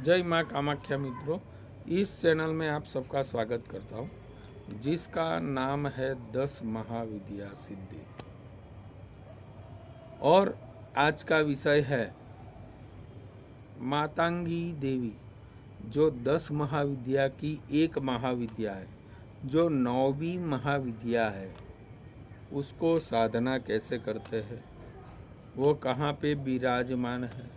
जय माँ कामाख्या मित्रों, इस चैनल में आप सबका स्वागत करता हूँ जिसका नाम है 10 महाविद्या सिद्धि। और आज का विषय है मातंगी देवी, जो 10 महाविद्या की एक महाविद्या है, जो 9वीं महाविद्या है। उसको साधना कैसे करते हैं, वो कहाँ पे विराजमान है,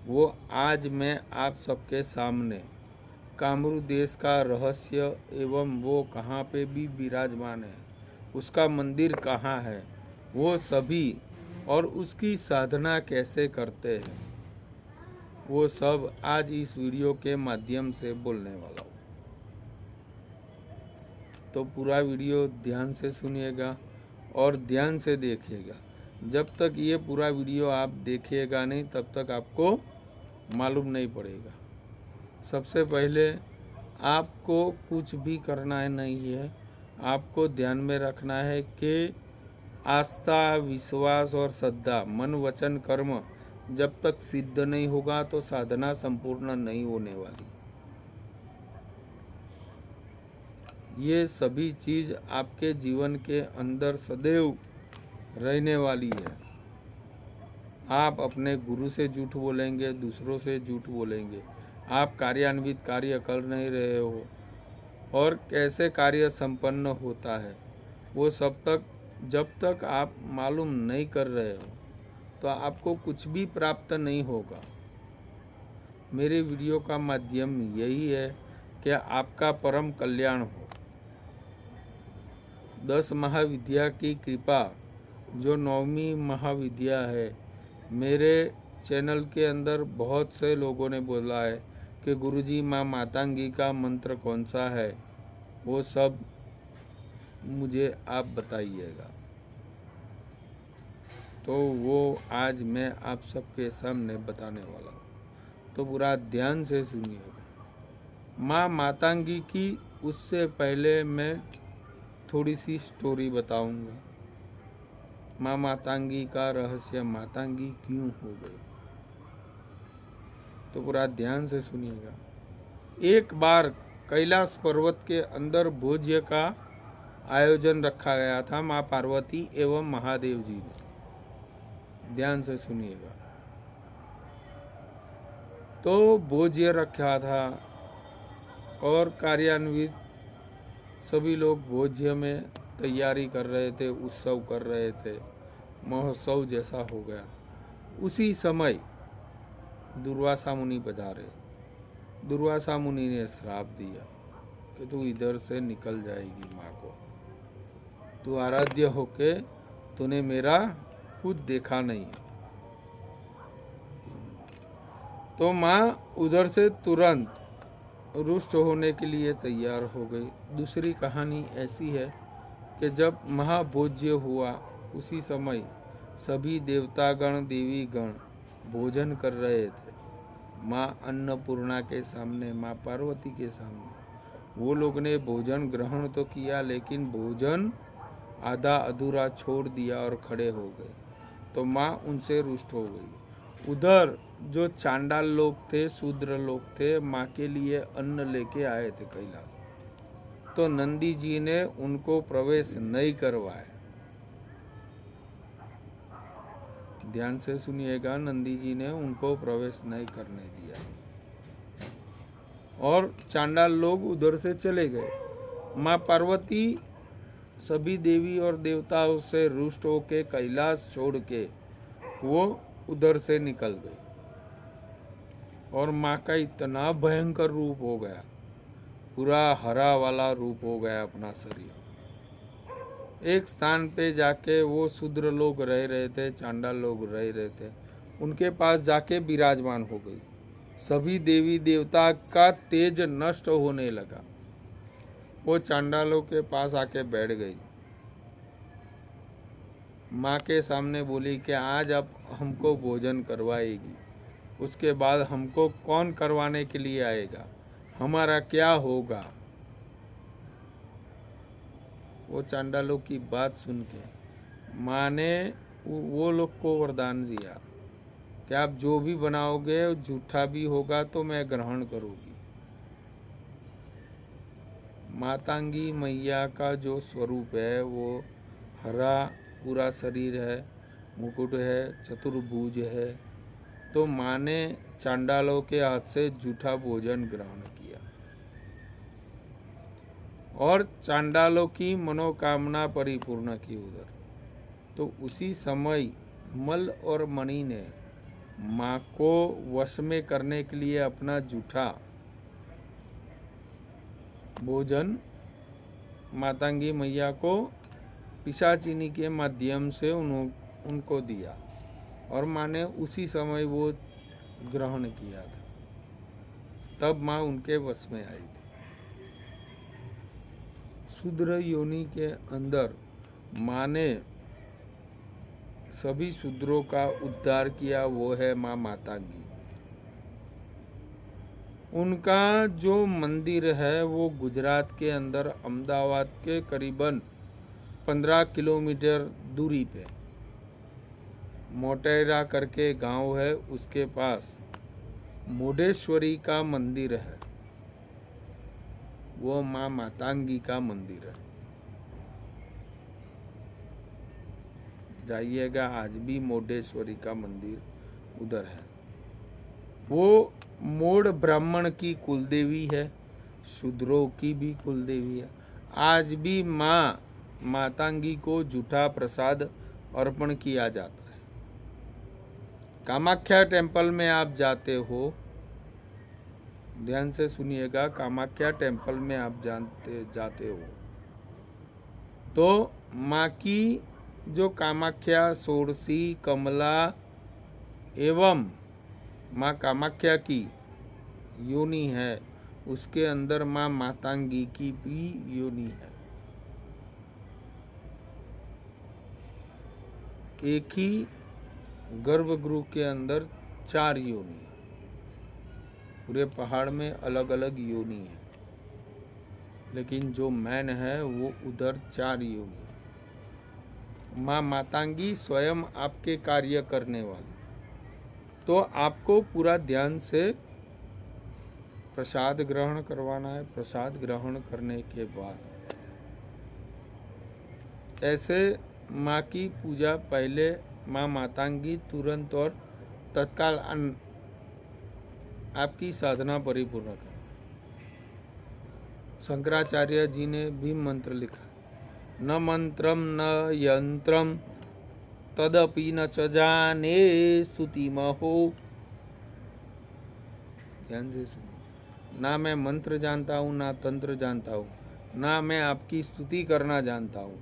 वो आज मैं आप सबके सामने कामरू देश का रहस्य एवं वो कहाँ पे भी विराजमान है, उसका मंदिर कहाँ है, वो सभी और उसकी साधना कैसे करते हैं, वो सब आज इस वीडियो के माध्यम से बोलने वाला हूँ। तो पूरा वीडियो ध्यान से सुनिएगा और ध्यान से देखिएगा। जब तक ये पूरा वीडियो आप देखिएगा नहीं, तब तक आपको मालूम नहीं पड़ेगा। सबसे पहले आपको कुछ भी करना है नहीं है, आपको ध्यान में रखना है कि आस्था, विश्वास और श्रद्धा, मन, वचन, कर्म जब तक सिद्ध नहीं होगा तो साधना संपूर्ण नहीं होने वाली। ये सभी चीज आपके जीवन के अंदर सदैव रहने वाली है। आप अपने गुरु से झूठ बोलेंगे, दूसरों से झूठ बोलेंगे, आप कार्यान्वित कार्य कर नहीं रहे हो और कैसे कार्य संपन्न होता है, वो सब तक जब तक आप मालूम नहीं कर रहे हो तो आपको कुछ भी प्राप्त नहीं होगा। मेरे वीडियो का माध्यम यही है कि आपका परम कल्याण हो। 10 महाविद्या की कृपा, जो 9वीं महाविद्या है, मेरे चैनल के अंदर बहुत से लोगों ने बोला है कि गुरुजी माँ मातंगी का मंत्र कौन सा है, वो सब मुझे आप बताइएगा। तो वो आज मैं आप सबके सामने बताने वाला हूँ, तो पूरा ध्यान से सुनिएगा। माँ मातंगी की उससे पहले मैं थोड़ी सी स्टोरी बताऊंगा। माँ मातंगी का रहस्य, मातंगी क्यों हो गई, तो पूरा ध्यान से सुनिएगा। एक बार कैलाश पर्वत के अंदर भोज्य का आयोजन रखा गया था माँ पार्वती एवं महादेव जी ने। ध्यान से सुनिएगा। तो भोज्य रखा था और कार्यान्वित सभी लोग भोज्य में तैयारी कर रहे थे, उत्सव कर रहे थे, महोत्सव जैसा हो गया। उसी समय दुर्वासा मुनि पधारे। दुर्वासा मुनि ने श्राप दिया कि तू इधर से निकल जाएगी माँ को, तू आराध्य होके तूने मेरा खुद देखा नहीं। तो माँ उधर से तुरंत रुष्ट होने के लिए तैयार हो गई। दूसरी कहानी ऐसी है कि जब महाभोज्य हुआ, उसी समय सभी देवतागण, देवी गण भोजन कर रहे थे माँ अन्नपूर्णा के सामने, माँ पार्वती के सामने। वो लोग ने भोजन ग्रहण तो किया, लेकिन भोजन आधा अधूरा छोड़ दिया और खड़े हो गए। तो माँ उनसे रुष्ट हो गई। उधर जो चांडाल लोग थे, शूद्र लोग थे, माँ के लिए अन्न लेके आए थे कैलाश। तो नंदी जी ने उनको प्रवेश नहीं करवाया। ध्यान से सुनिएगा, नंदी जी ने उनको प्रवेश नहीं करने दिया और चांडाल लोग उधर से चले गए। माँ पार्वती सभी देवी और देवताओं से रुष्ट होके कैलाश छोड़ के वो उधर से निकल गई और माँ का इतना भयंकर रूप हो गया, पूरा हरा वाला रूप हो गया अपना शरीर। एक स्थान पे जाके वो शूद्र लोग रह रहे थे, चांडाल लोग रह रहे थे, उनके पास जाके विराजमान हो गई। सभी देवी देवता का तेज नष्ट होने लगा। वो चांडालों के पास आके बैठ गई। माँ के सामने बोली कि आज आप हमको भोजन करवाएगी, उसके बाद हमको कौन करवाने के लिए आएगा, हमारा क्या होगा। वो चांडालों की बात सुन के माँ ने वो लोग को वरदान दिया कि आप जो भी बनाओगे झूठा भी होगा तो मैं ग्रहण करूँगी। मातंगी मैया का जो स्वरूप है वो हरा पूरा शरीर है, मुकुट है, चतुर्भुज है। तो माँ ने चांडालों के हाथ से झूठा भोजन ग्रहण किया और चांडालों की मनोकामना परिपूर्ण की उधर। तो उसी समय मल और मणि ने माँ को वश में करने के लिए अपना झूठा भोजन मातंगी मैया को पिशाचिनी के माध्यम से उनको दिया और माँ ने उसी समय वो ग्रहण किया था। तब माँ उनके वश में आई थी। शूद्र योनि के अंदर माँ ने सभी शूद्रों का उद्धार किया, वो है माँ मातंगी। उनका जो मंदिर है वो गुजरात के अंदर अहमदाबाद के करीबन 15 किलोमीटर दूरी पे मोटेरा करके गांव है, उसके पास मुंडेश्वरी का मंदिर है, वो माँ मातंगी का मंदिर है। जाइएगा, आज भी मुंडेश्वरी का मंदिर उधर है। वो मोड़ ब्राह्मण की कुलदेवी है, शूद्रों की भी कुलदेवी है। आज भी माँ मातंगी को झूठा प्रसाद अर्पण किया जाता है। कामाख्या टेम्पल में आप जाते हो, ध्यान से सुनिएगा, कामाख्या टेम्पल में आप जाते हो तो माँ की जो कामाख्या, षोडशी, कमला एवं माँ कामाख्या की योनि है, उसके अंदर माँ मातंगी की भी योनि है। एक ही गर्भगृह के अंदर 4 योनि है। पूरे पहाड़ में अलग अलग योनि है, लेकिन जो मैन है वो उधर 4 योनि है। माँ मातंगी स्वयं आपके कार्य करने वाली। तो आपको पूरा ध्यान से प्रसाद ग्रहण करवाना है। प्रसाद ग्रहण करने के बाद ऐसे माँ की पूजा, पहले माँ मातंगी तुरंत और तत्काल आपकी साधना परिपूर्ण कर। शंकराचार्य जी ने भी मंत्र लिखा, न मंत्रम न यंत्रम तदपि न च जाने स्तुति महो। ध्यान से सुनिए, ना मैं मंत्र जानता हूँ, ना तंत्र जानता हूँ, ना मैं आपकी स्तुति करना जानता हूँ,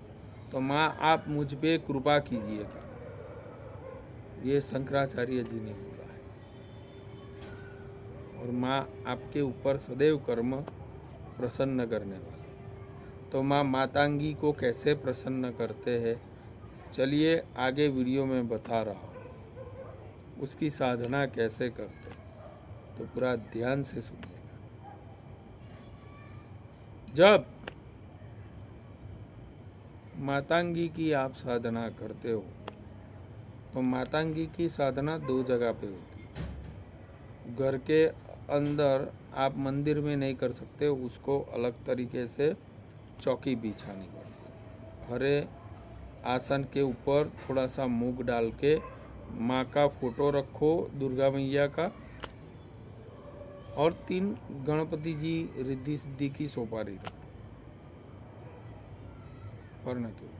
तो माँ आप मुझ पे कृपा कीजिएगा। ये शंकराचार्य जी ने बोला है। और माँ आपके ऊपर सदैव कर्म प्रसन्न करने वाली। तो माँ मातंगी को कैसे प्रसन्न करते हैं, चलिए आगे वीडियो में बता रहा हूँ। उसकी साधना कैसे करते हैं, तो पूरा ध्यान से सुनिएगा। जब मातंगी की आप साधना करते हो तो मातंगी की साधना 2 जगह पे होती है। घर के अंदर आप मंदिर में नहीं कर सकते, उसको अलग तरीके से चौकी बिछानी पड़ती है। हरे आसन के ऊपर थोड़ा सा मूंग डाल के माँ का फोटो रखो, दुर्गा मैया का, और 3 गणपति जी रिद्धि सिद्धि की सोपारी रखो वर्ण के ऊपर।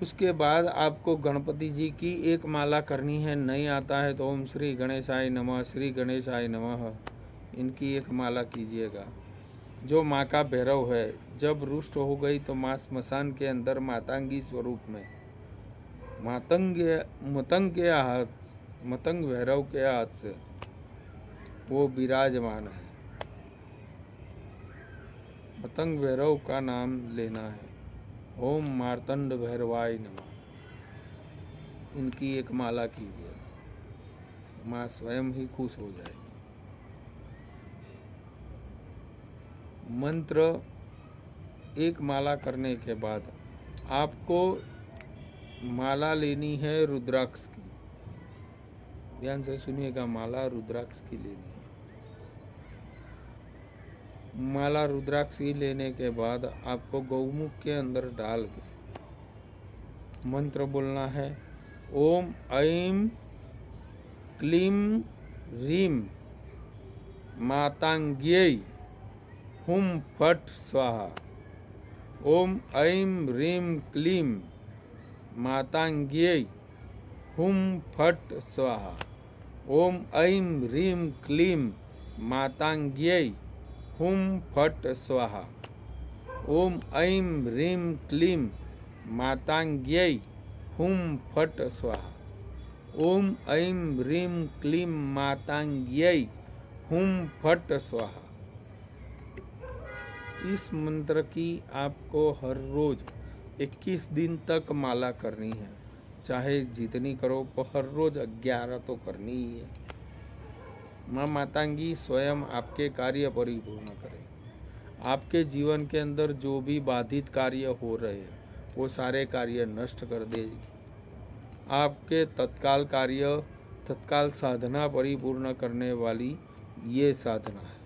उसके बाद आपको गणपति जी की एक माला करनी है। नहीं आता है तो ओम श्री गणेशाय नमः, श्री गणेशाय नमः, इनकी एक माला कीजिएगा। जो माँ का भैरव है, जब रुष्ट हो गई तो माँ स्मशान के अंदर मातंगी स्वरूप में मतंग भैरव के हाथ से वो विराजमान है। मतंग भैरव का नाम लेना है, ओम मार्तंड भैरवाय नमः, इनकी एक माला कीजिए, माँ स्वयं ही खुश हो जाएगी। मंत्र एक माला करने के बाद आपको माला लेनी है रुद्राक्ष की। ध्यान से सुनिएगा। माला रुद्राक्ष की लेनी है। माला रुद्राक्ष की लेने के बाद आपको गौमुख के अंदर डाल के मंत्र बोलना है। ओम ऐं क्लीं ह्रीं मातांग्यै हुं फट स्वाहा। ओम ऐं ह्रीं क्लीं मातांग्यै हुं फट स्वाहा। ओम ऐं ह्रीं क्लीं मातांग्यै हुं फट स्वाहा। ओम ऐं ह्रीं क्लीं मातांग्यै हुं फट स्वाहा। ओम ऐं ह्रीं क्लीं मातांग्यै हुं फट स्वाहा। इस मंत्र की आपको हर रोज 21 दिन तक माला करनी है। चाहे जितनी करो, पर हर रोज 11 तो करनी ही है। माँ मातांगी स्वयं आपके कार्य परिपूर्ण करें। आपके जीवन के अंदर जो भी बाधित कार्य हो रहे हैं वो सारे कार्य नष्ट कर देगी। आपके तत्काल कार्य, तत्काल साधना परिपूर्ण करने वाली ये साधना है।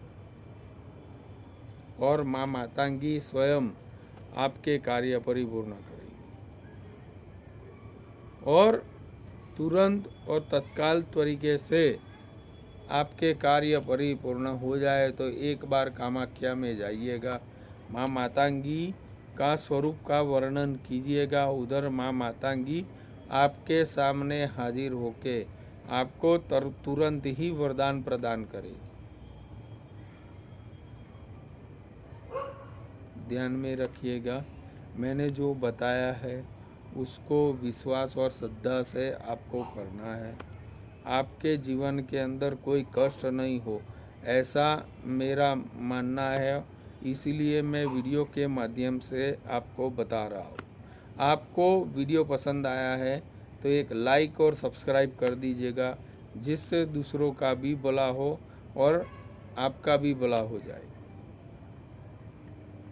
और माँ मातांगी स्वयं आपके कार्य परिपूर्ण करेगी। और तुरंत और तत्काल तरीके से आपके कार्य परिपूर्ण हो जाए तो एक बार कामाख्या में जाइएगा। माँ मातांगी का स्वरूप का वर्णन कीजिएगा। उधर माँ मातांगी आपके सामने हाजिर होके आपको तुरंत ही वरदान प्रदान करेगी। ध्यान में रखिएगा, मैंने जो बताया है उसको विश्वास और श्रद्धा से आपको करना है। आपके जीवन के अंदर कोई कष्ट नहीं हो, ऐसा मेरा मानना है। इसीलिए मैं वीडियो के माध्यम से आपको बता रहा हूँ। आपको वीडियो पसंद आया है तो एक लाइक और सब्सक्राइब कर दीजिएगा, जिससे दूसरों का भी भला हो और आपका भी भला हो जाए।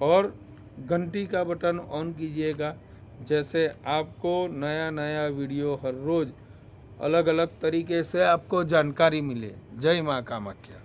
और घंटी का बटन ऑन कीजिएगा, जैसे आपको नया नया वीडियो हर रोज अलग अलग तरीके से आपको जानकारी मिले। जय माँ कामाख्या।